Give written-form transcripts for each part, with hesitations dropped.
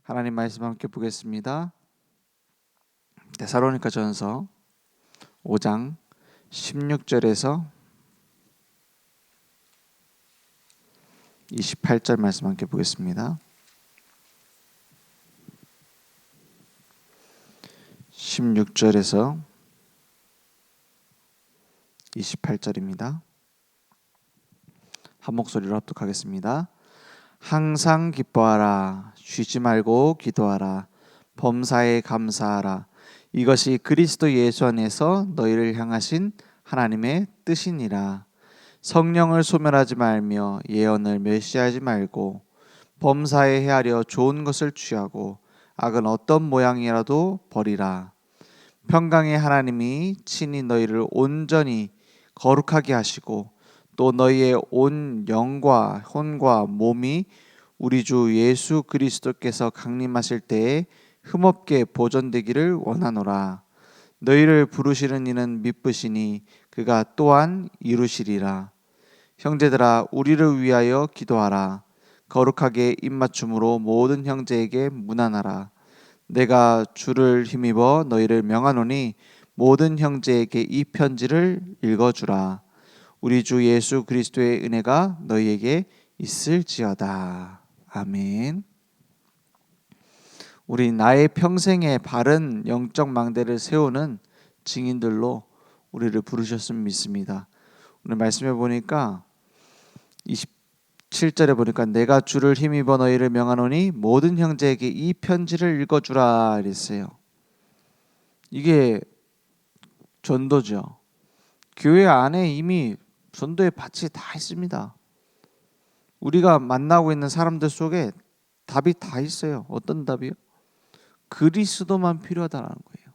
하나님 말씀 함께 보겠습니다. 데살로니가전서 5장 16절에서 28절 말씀 함께 보겠습니다. 16절에서 28절입니다. 한 목소리로 합독하겠습니다. 항상 기뻐하라. 쉬지 말고 기도하라. 범사에 감사하라. 이것이 그리스도 예수 안에서 너희를 향하신 하나님의 뜻이니라. 성령을 소멸하지 말며 예언을 멸시하지 말고 범사에 헤아려 좋은 것을 취하고 악은 어떤 모양이라도 버리라. 평강의 하나님이 친히 너희를 온전히 거룩하게 하시고 또 너희의 온 영과 혼과 몸이 우리 주 예수 그리스도께서 강림하실 때에 흠없게 보존되기를 원하노라. 너희를 부르시는 이는 미쁘시니 그가 또한 이루시리라. 형제들아, 우리를 위하여 기도하라. 거룩하게 입맞춤으로 모든 형제에게 문안하라. 내가 주를 힘입어 너희를 명하노니 모든 형제에게 이 편지를 읽어주라. 우리 주 예수 그리스도의 은혜가 너희에게 있을지어다. 아멘. 우리 나의 평생에 바른 영적 망대를 세우는 증인들로 우리를 부르셨음을 믿습니다. 오늘 말씀해 보니까 27절에 보니까 내가 주를 힘입어 너희를 명하노니 모든 형제에게 이 편지를 읽어주라 이랬어요. 이게 전도죠. 교회 안에 이미 전도의 밭이 다 있습니다. 우리가 만나고 있는 사람들 속에 답이 다 있어요. 어떤 답이요? 그리스도만 필요하다는 거예요.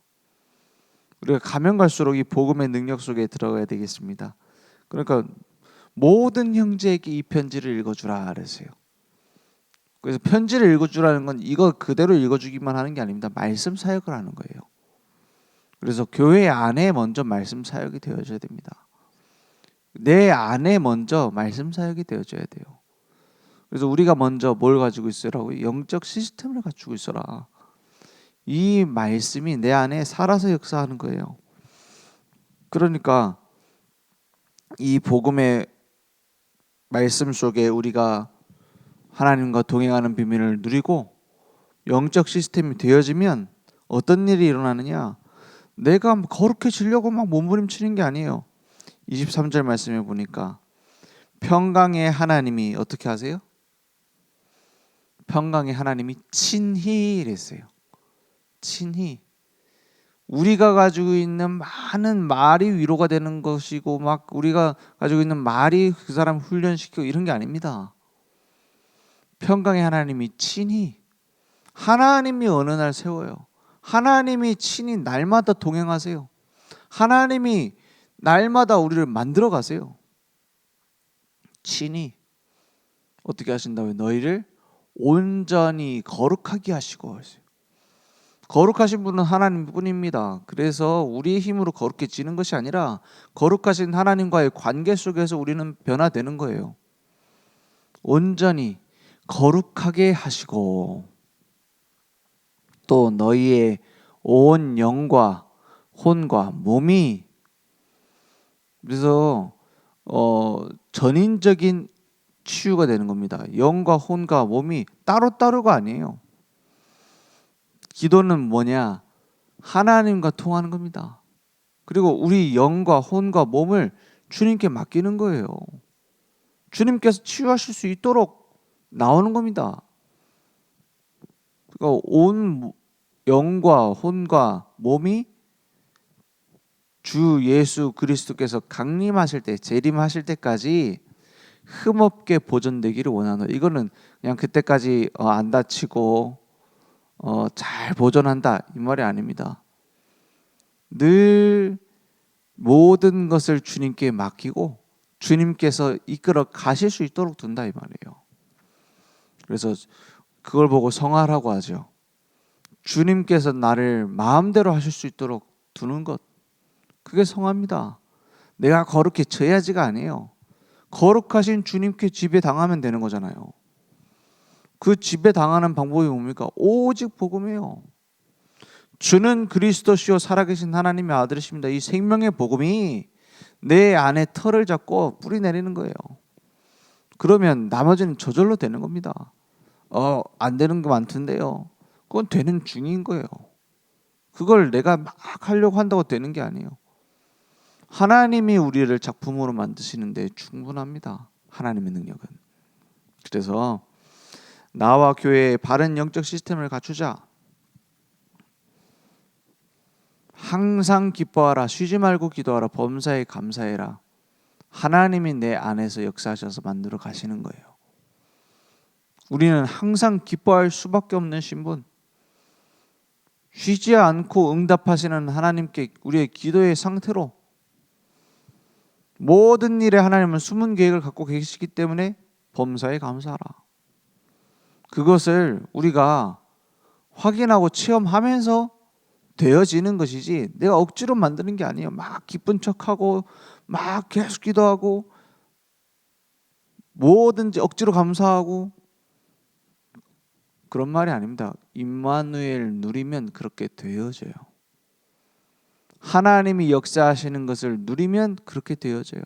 우리가 가면 갈수록 이 복음의 능력 속에 들어가야 되겠습니다. 그러니까 모든 형제에게 이 편지를 읽어주라 그랬어요. 그래서 편지를 읽어주라는 건 이거 그대로 읽어주기만 하는 게 아닙니다. 말씀 사역을 하는 거예요. 그래서 교회 안에 먼저 말씀 사역이 되어져야 됩니다. 내 안에 먼저 말씀 사역이 되어져야 돼요. 그래서 우리가 먼저 뭘 가지고 있으라고? 영적 시스템을 갖추고 있어라. 이 말씀이 내 안에 살아서 역사하는 거예요. 그러니까 이 복음의 말씀 속에 우리가 하나님과 동행하는 비밀을 누리고 영적 시스템이 되어지면 어떤 일이 일어나느냐? 내가 거룩해지려고 막 몸부림치는 게 아니에요. 23절 말씀에 보니까 평강의 하나님이 어떻게 하세요? 평강의 하나님이 친히 이랬어요. 친히. 우리가 가지고 있는 많은 말이 위로가 되는 것이고 막 우리가 가지고 있는 말이 그 사람 훈련시키고 이런 게 아닙니다. 평강의 하나님이 친히. 하나님이 어느 날 세워요. 하나님이 친히 날마다 동행하세요. 하나님이 날마다 우리를 만들어 가세요. 친히 어떻게 하신다고요? 너희를 온전히 거룩하게 하시고 하세요. 거룩하신 분은 하나님뿐입니다. 그래서 우리의 힘으로 거룩해지는 것이 아니라 거룩하신 하나님과의 관계 속에서 우리는 변화되는 거예요. 온전히 거룩하게 하시고 또 너희의 온 영과 혼과 몸이 그래서 전인적인 치유가 되는 겁니다. 영과 혼과 몸이 따로따로가 아니에요. 기도는 뭐냐? 하나님과 통하는 겁니다. 그리고 우리 영과 혼과 몸을 주님께 맡기는 거예요. 주님께서 치유하실 수 있도록 나오는 겁니다. 그러니까 온 영과 혼과 몸이 주 예수 그리스도께서 강림하실 때, 재림하실 때까지 흠없게 보존되기를 원하는. 이거는 그냥 그때까지 안 다치고 잘 보존한다 이 말이 아닙니다. 늘 모든 것을 주님께 맡기고 주님께서 이끌어 가실 수 있도록 둔다 이 말이에요. 그래서 그걸 보고 성화라고 하죠. 주님께서 나를 마음대로 하실 수 있도록 두는 것, 그게 성화입니다. 내가 거룩해져야지가 아니에요. 거룩하신 주님께 지배당하면 되는 거잖아요. 그 지배당하는 방법이 뭡니까? 오직 복음이에요. 주는 그리스도시요 살아계신 하나님의 아들이십니다. 이 생명의 복음이 내 안에 털을 잡고 뿌리 내리는 거예요. 그러면 나머지는 저절로 되는 겁니다. 안 되는 거 많던데요. 그건 되는 중인 거예요. 그걸 내가 막 하려고 한다고 되는 게 아니에요. 하나님이 우리를 작품으로 만드시는데 충분합니다. 하나님의 능력은. 그래서 나와 교회의 바른 영적 시스템을 갖추자. 항상 기뻐하라. 쉬지 말고 기도하라. 범사에 감사해라. 하나님이 내 안에서 역사하셔서 만들어 가시는 거예요. 우리는 항상 기뻐할 수밖에 없는 신분. 쉬지 않고 응답하시는 하나님께 우리의 기도의 상태로 모든 일에 하나님은 숨은 계획을 갖고 계시기 때문에 범사에 감사하라. 그것을 우리가 확인하고 체험하면서 되어지는 것이지 내가 억지로 만드는 게 아니에요. 막 기쁜 척하고 막 계속 기도하고 뭐든지 억지로 감사하고 그런 말이 아닙니다. 임마누엘 누리면 그렇게 되어져요. 하나님이 역사하시는 것을 누리면 그렇게 되어져요.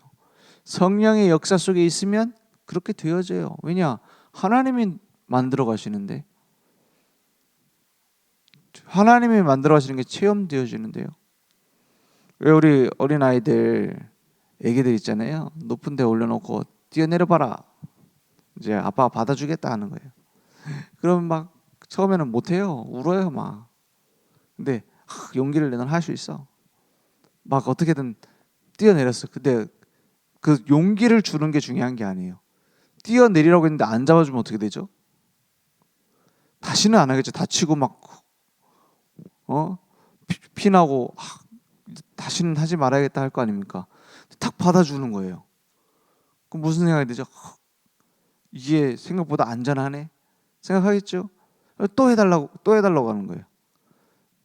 성령의 역사 속에 있으면 그렇게 되어져요. 왜냐? 하나님이 만들어 가시는데, 하나님이 만들어 가시는 게 체험되어지는데요. 왜 우리 어린아이들, 애기들 있잖아요. 높은 데 올려놓고 뛰어내려 봐라. 이제 아빠가 받아주겠다 하는 거예요. 그러면 막 처음에는 못해요. 울어요 막. 근데 용기를 내면 할 수 있어. 막 어떻게든 뛰어내렸어. 근데 그 용기를 주는 게 중요한 게 아니에요. 뛰어내리라고 했는데 안 잡아주면 어떻게 되죠? 다시는 안 하겠죠. 다치고 막 피나고 다시는 하지 말아야겠다 할 거 아닙니까? 탁 받아주는 거예요. 그럼 무슨 생각이 들죠? 이게 생각보다 안전하네 생각하겠죠. 또 해달라고 하는 거예요.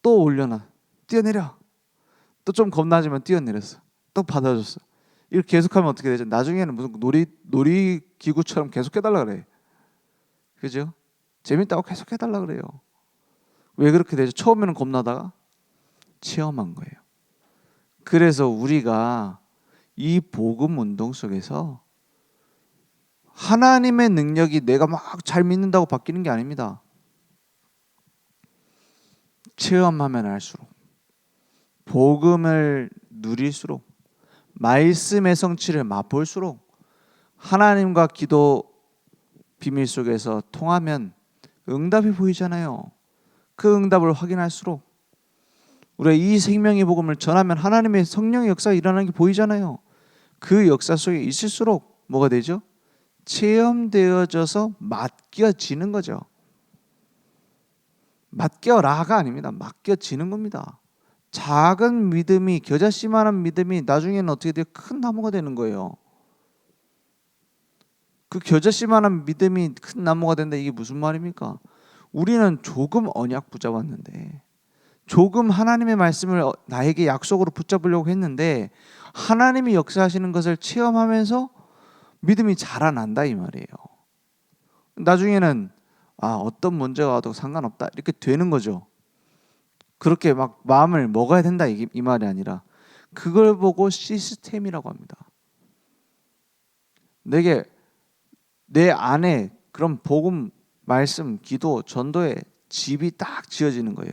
또 올려놔. 뛰어내려. 또 좀 겁나지만 뛰어내렸어. 또 받아줬어. 이렇게 계속하면 어떻게 되죠? 나중에는 무슨 놀이기구처럼 계속 해달라 그래. 그죠? 재밌다고 계속 해달라 그래요. 왜 그렇게 되죠? 처음에는 겁나다가 체험한 거예요. 그래서 우리가 이 복음 운동 속에서 하나님의 능력이 내가 막 잘 믿는다고 바뀌는 게 아닙니다. 체험하면 할수록, 복음을 누릴수록, 말씀의 성취를 맛볼수록, 하나님과 기도 비밀 속에서 통하면 응답이 보이잖아요. 그 응답을 확인할수록 우리가 이 생명의 복음을 전하면 하나님의 성령의 역사가 일어나는 게 보이잖아요. 그 역사 속에 있을수록 뭐가 되죠? 체험되어져서 맡겨지는 거죠. 맡겨라가 아닙니다. 맡겨지는 겁니다. 작은 믿음이, 겨자씨만한 믿음이 나중에는 어떻게 돼요? 큰 나무가 되는 거예요. 그 겨자씨만한 믿음이 큰 나무가 된다. 이게 무슨 말입니까? 우리는 조금 언약 붙잡았는데, 조금 하나님의 말씀을 나에게 약속으로 붙잡으려고 했는데 하나님이 역사하시는 것을 체험하면서 믿음이 자라난다 이 말이에요. 나중에는 어떤 문제가 와도 상관없다 이렇게 되는 거죠. 그렇게 막 마음을 먹어야 된다 이 말이 아니라 그걸 보고 시스템이라고 합니다. 내 안에 그런 복음, 말씀, 기도, 전도의 집이 딱 지어지는 거예요.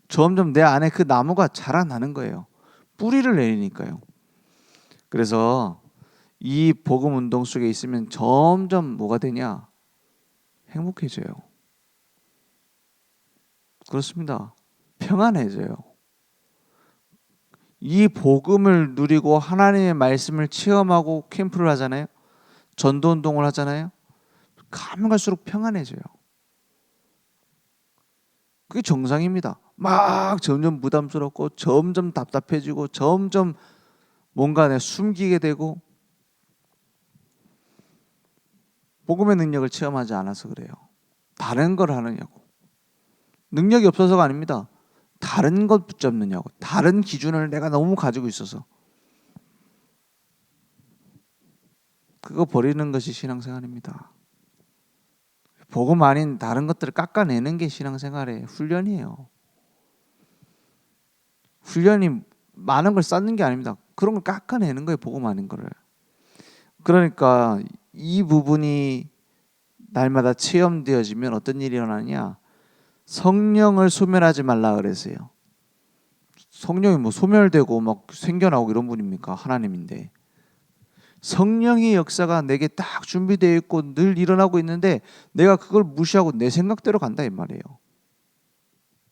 점점 내 안에 그 나무가 자라나는 거예요. 뿌리를 내리니까요. 그래서 이 복음 운동 속에 있으면 점점 뭐가 되냐? 행복해져요. 그렇습니다. 평안해져요. 이 복음을 누리고 하나님의 말씀을 체험하고 캠프를 하잖아요. 전도 운동을 하잖아요. 가면 갈수록 평안해져요. 그게 정상입니다. 막 점점 부담스럽고 점점 답답해지고 점점 뭔가 내 숨기게 되고 복음의 능력을 체험하지 않아서 그래요. 다른 걸 하느냐고. 능력이 없어서가 아닙니다. 다른 것 붙잡느냐고. 다른 기준을 내가 너무 가지고 있어서. 그거 버리는 것이 신앙생활입니다. 복음 아닌 다른 것들을 깎아내는 게 신앙생활의 훈련이에요. 훈련이 많은 걸 쌓는 게 아닙니다. 그런 걸 깎아내는 거예요. 복음 아닌 거를. 그러니까 이 부분이 날마다 체험되어지면 어떤 일이 일어나냐? 성령을 소멸하지 말라 그랬어요. 성령이 뭐 소멸되고 막 생겨나고 이런 분입니까? 하나님인데. 성령의 역사가 내게 딱 준비되어 있고 늘 일어나고 있는데 내가 그걸 무시하고 내 생각대로 간다 이 말이에요.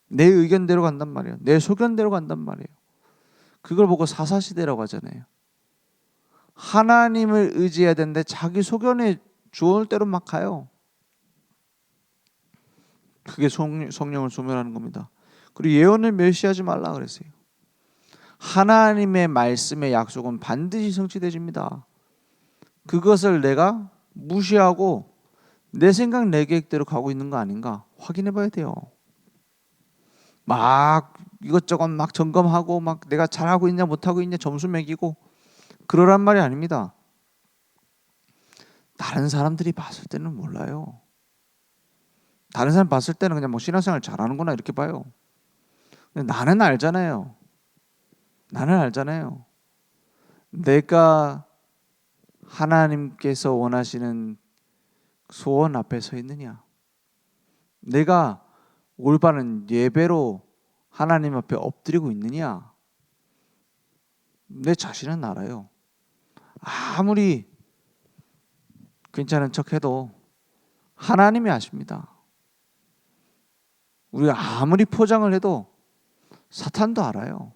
내 의견대로 간단 말이에요. 내 소견대로 간단 말이에요. 그걸 보고 사사시대라고 하잖아요. 하나님을 의지해야 되는데 자기 소견에 좋을 대로 막 가요. 그게 성령을 소멸하는 겁니다. 그리고 예언을 멸시하지 말라 그랬어요. 하나님의 말씀의 약속은 반드시 성취되집니다. 그것을 내가 무시하고 내 생각 내 계획대로 가고 있는 거 아닌가 확인해 봐야 돼요. 막 이것저것 막 점검하고 막 내가 잘하고 있냐 못하고 있냐 점수 매기고 그러란 말이 아닙니다. 다른 사람들이 봤을 때는 몰라요. 다른 사람 봤을 때는 그냥 뭐 신앙생활 잘하는구나 이렇게 봐요. 근데 나는 알잖아요. 나는 알잖아요. 내가 하나님께서 원하시는 소원 앞에 서 있느냐? 내가 올바른 예배로 하나님 앞에 엎드리고 있느냐? 내 자신은 알아요. 아무리 괜찮은 척해도 하나님이 아십니다. 우리가 아무리 포장을 해도 사탄도 알아요.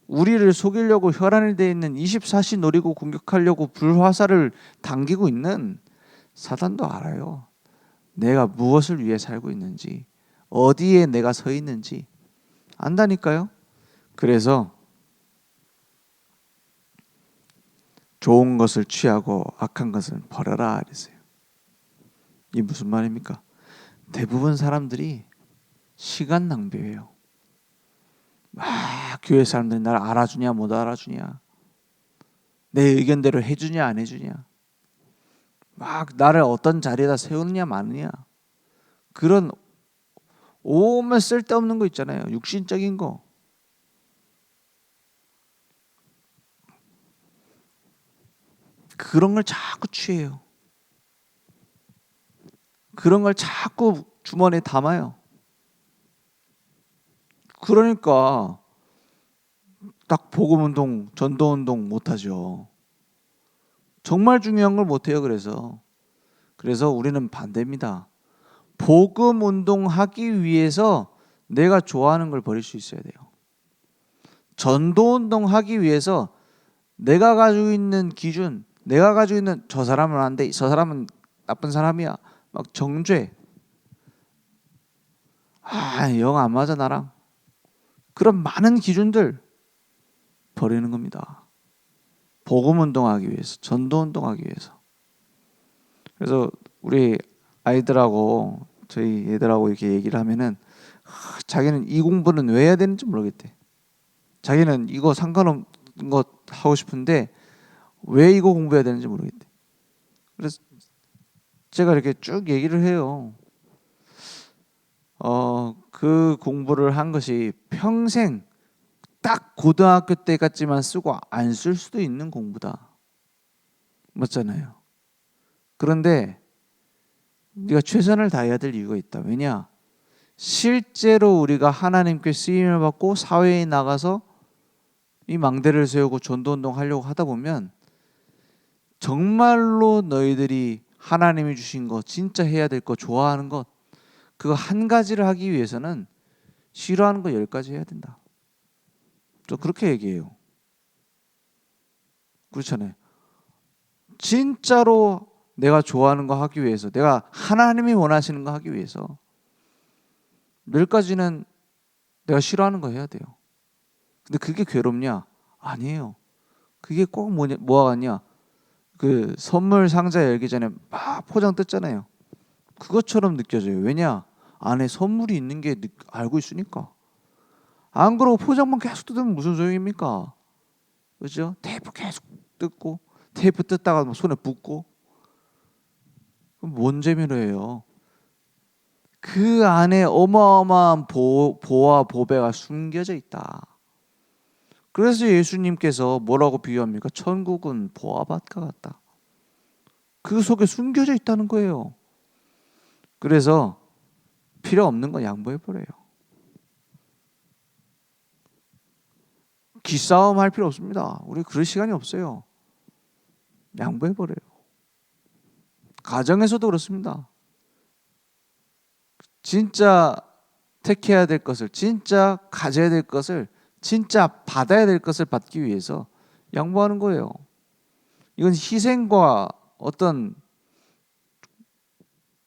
우리를 속이려고 혈안이 되어 있는 24시 노리고 공격하려고 불화살을 당기고 있는 사탄도 알아요. 내가 무엇을 위해 살고 있는지, 어디에 내가 서 있는지 안다니까요. 그래서 좋은 것을 취하고 악한 것을 버려라 그랬어요. 이게 무슨 말입니까? 대부분 사람들이 시간 낭비예요. 막 교회 사람들이 나를 알아주냐 못 알아주냐, 내 의견대로 해주냐 안 해주냐, 막 나를 어떤 자리에다 세우느냐 마느냐, 그런 온갖 쓸데없는 거 있잖아요. 육신적인 거. 그런 걸 자꾸 취해요. 그런 걸 자꾸 주머니에 담아요. 그러니까 딱 복음운동, 전도운동 못하죠. 정말 중요한 걸 못해요. 그래서 우리는 반대입니다. 복음운동하기 위해서 내가 좋아하는 걸 버릴 수 있어야 돼요. 전도운동하기 위해서 내가 가지고 있는 기준, 내가 가지고 있는 저 사람은 안 돼, 저 사람은 나쁜 사람이야, 막 정죄, 영 안 맞아 나랑, 그런 많은 기준들 버리는 겁니다. 복음운동하기 위해서, 전도운동하기 위해서. 그래서 우리 아이들하고 저희 애들하고 이렇게 얘기를 하면은 자기는 이 공부는 왜 해야 되는지 모르겠대. 자기는 이거 상관없는 거 하고 싶은데 왜 이거 공부해야 되는지 모르겠대. 그래서 제가 이렇게 쭉 얘기를 해요. 그 공부를 한 것이 평생 딱 고등학교 때까지만 쓰고 안 쓸 수도 있는 공부다. 맞잖아요. 그런데 네가 최선을 다해야 될 이유가 있다. 왜냐? 실제로 우리가 하나님께 쓰임을 받고 사회에 나가서 이 망대를 세우고 전도운동 하려고 하다 보면 정말로 너희들이 하나님이 주신 거, 진짜 해야 될 거, 좋아하는 것, 그거 한 가지를 하기 위해서는 싫어하는 거 10가지 해야 된다. 저 그렇게 얘기해요. 그렇잖아요. 진짜로 내가 좋아하는 거 하기 위해서, 내가 하나님이 원하시는 거 하기 위해서 10가지는 내가 싫어하는 거 해야 돼요. 근데 그게 괴롭냐? 아니에요. 그게 꼭 뭐가 같냐? 그 선물 상자 열기 전에 막 포장 뜯잖아요. 그것처럼 느껴져요. 왜냐? 안에 선물이 있는 게 알고 있으니까. 안 그러고 포장만 계속 뜯으면 무슨 소용입니까? 그죠? 테이프 계속 뜯고, 테이프 뜯다가 손에 붓고, 뭔 재미로 해요? 그 안에 어마어마한 보와 보배가 숨겨져 있다. 그래서 예수님께서 뭐라고 비유합니까? 천국은 보화밭과 같다. 그 속에 숨겨져 있다는 거예요. 그래서 필요 없는 건 양보해버려요. 기싸움 할 필요 없습니다. 우리 그럴 시간이 없어요. 양보해버려요. 가정에서도 그렇습니다. 진짜 택해야 될 것을, 진짜 가져야 될 것을, 진짜 받아야 될 것을 받기 위해서 양보하는 거예요. 이건 희생과 어떤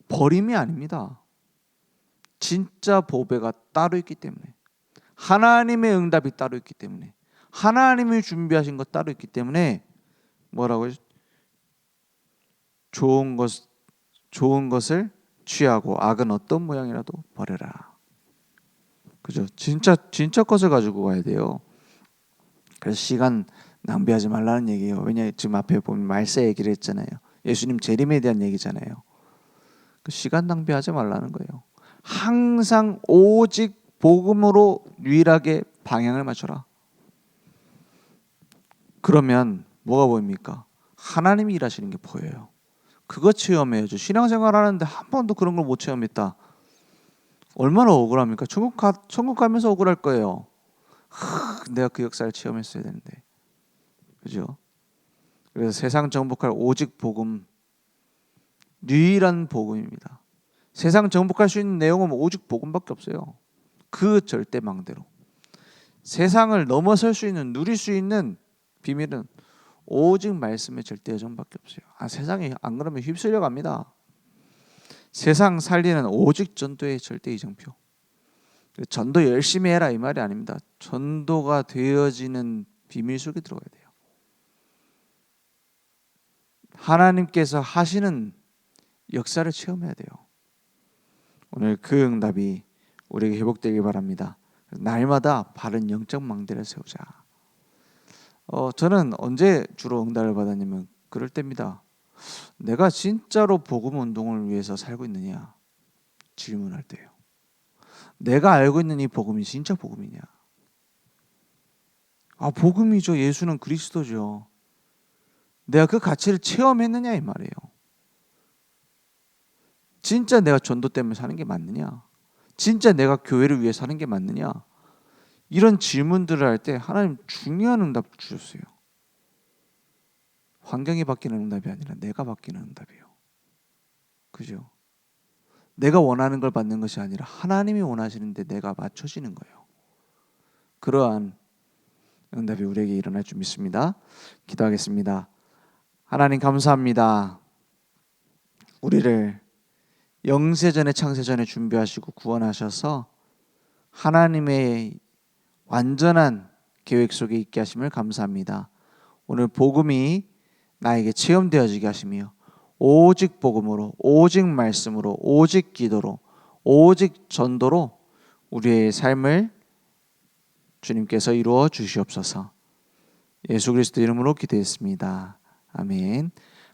버림이 아닙니다. 진짜 보배가 따로 있기 때문에, 하나님의 응답이 따로 있기 때문에, 하나님이 준비하신 것 따로 있기 때문에 뭐라고요? 좋은 것을 취하고 악은 어떤 모양이라도 버려라. 그죠? 진짜 것을 가지고 가야 돼요. 그래서 시간 낭비하지 말라는 얘기예요. 왜냐 지금 앞에 보면 말세 얘기를 했잖아요. 예수님 재림에 대한 얘기잖아요. 그 시간 낭비하지 말라는 거예요. 항상 오직 복음으로 유일하게 방향을 맞춰라. 그러면 뭐가 보입니까? 하나님이 일하시는 게 보여요. 그거 체험해야죠. 신앙생활 하는데 한 번도 그런 걸 못 체험했다. 얼마나 억울합니까? 천국 가면서 억울할 거예요. 내가 그 역사를 체험했어야 되는데. 그죠? 그래서 세상 정복할 오직 복음, 유일한 복음입니다. 세상 정복할 수 있는 내용은 오직 복음밖에 없어요. 그 절대망대로. 세상을 넘어설 수 있는, 누릴 수 있는 비밀은 오직 말씀의 절대 여정밖에 없어요. 세상이 안 그러면 휩쓸려 갑니다. 세상 살리는 오직 전도의 절대 이정표. 전도 열심히 해라 이 말이 아닙니다. 전도가 되어지는 비밀 속에 들어가야 돼요. 하나님께서 하시는 역사를 체험해야 돼요. 오늘 그 응답이 우리에게 회복되길 바랍니다. 날마다 바른 영적 망대를 세우자. 저는 언제 주로 응답을 받았냐면 그럴 때입니다. 내가 진짜로 복음 운동을 위해서 살고 있느냐 질문할 때요. 내가 알고 있는 이 복음이 진짜 복음이냐? 복음이죠. 예수는 그리스도죠. 내가 그 가치를 체험했느냐 이 말이에요. 진짜 내가 전도 때문에 사는 게 맞느냐? 진짜 내가 교회를 위해 사는 게 맞느냐? 이런 질문들을 할 때 하나님 중요한 응답을 주셨어요. 환경이 바뀌는 응답이 아니라 내가 바뀌는 응답이에요. 그죠? 내가 원하는 걸 받는 것이 아니라 하나님이 원하시는데 내가 맞춰지는 거예요. 그러한 응답이 우리에게 일어날 줄 믿습니다. 기도하겠습니다. 하나님 감사합니다. 우리를 영세전에 창세전에 준비하시고 구원하셔서 하나님의 완전한 계획 속에 있게 하심을 감사합니다. 오늘 복음이 나에게 체험되어지게 하시며 오직 복음으로, 오직 말씀으로, 오직 기도로, 오직 전도로 우리의 삶을 주님께서 이루어 주시옵소서. 예수 그리스도 이름으로 기도했습니다. 아멘.